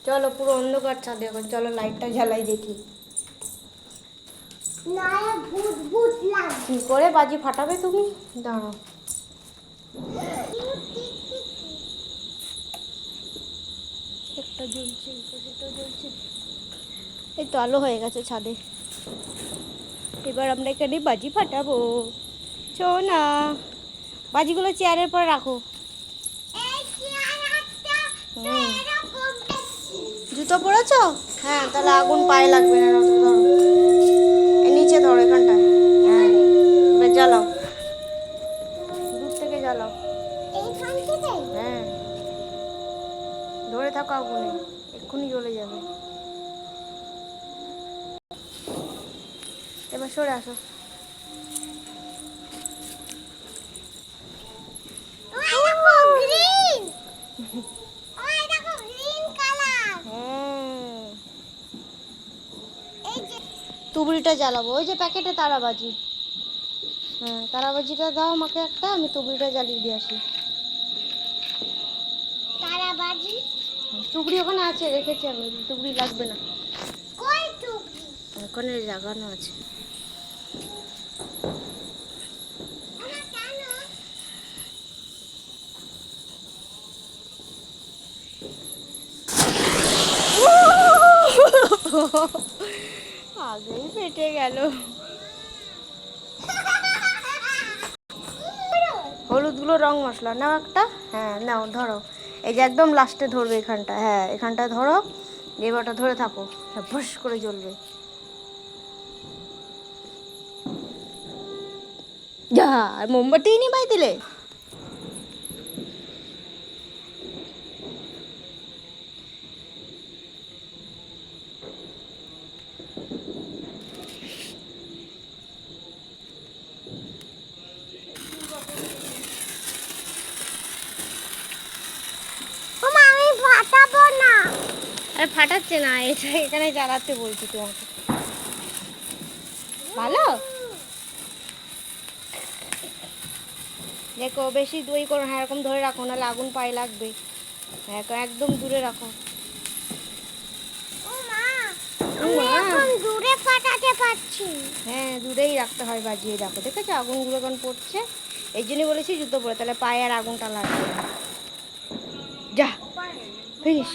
চলো পুরো অন্ধকার ছাদে এখন, চলো লাইটটা জ্বালাই দেখি কি করে বাজি ফাটাবে তুমি। দাঁড়াও, একটা জ্বলছে, সেটা জ্বলছে। এই তো আলো হয়ে গেছে ছাদে। এবার আমরা এখানে বাজি ফাটাবো। না, বাজিগুলো চেয়ারের পর রাখো। জুতো পরেছো? হ্যাঁ, তাহলে আগুন পায়ে লাগবে না। ধরো, নিচে ধরো, এখানটায়। হ্যাঁ, এবার জ্বালাও, দূর থেকে জ্বালাও। হ্যাঁ, ধরে থাকো আগুনে, এক্ষুনি জ্বলে যাবে। এবার সরে আসো। তুবড়িটা জ্বালাবো, ওই যে প্যাকেটে তারাবাজি। হ্যাঁ, তারাবাজিটা দাও আমাকে একটা, আমি তুবড়িটা জ্বালিয়ে দিয়ে আসি। তারাবাজি তুবড়ি ওখানে আছে, রেখেছি আমি। তুবড়ি লাগবে না, ওখানে লাগানো আছে। আগেই ফেটে গেল। হলুদগুলো রং মশলা নাও একটা। হ্যাঁ নাও, ধরো। এই যে একদম লাস্টে ধরবে এখানটা। হ্যাঁ, এখানটা ধরো, এবারটা ধরে থাকো, ভস করে জ্বলবে। যা, আর মোমবাতি নিবাই দিলে। আরে ফাটাচ্ছে না, এটা এখানে জ্বালাতে বলছি তোমাকে। ভালো, দেখো বেশি দই করো। হ্যাঁ, এরকম ধরে রাখো, নাহলে আগুন পায়ে লাগবে। হ্যাঁ, একদম দূরে রাখো। দূরে ফাটাতে পারছি। হ্যাঁ, দূরেই রাখতে হয় বাজিয়ে। দেখো, দেখেছো আগুনগুলো এখন পড়ছে। এই জন্যই বলেছি জুতো পরে, তাহলে পায়ে আর আগুনটা লাগবে না। যা, ফিনিশ।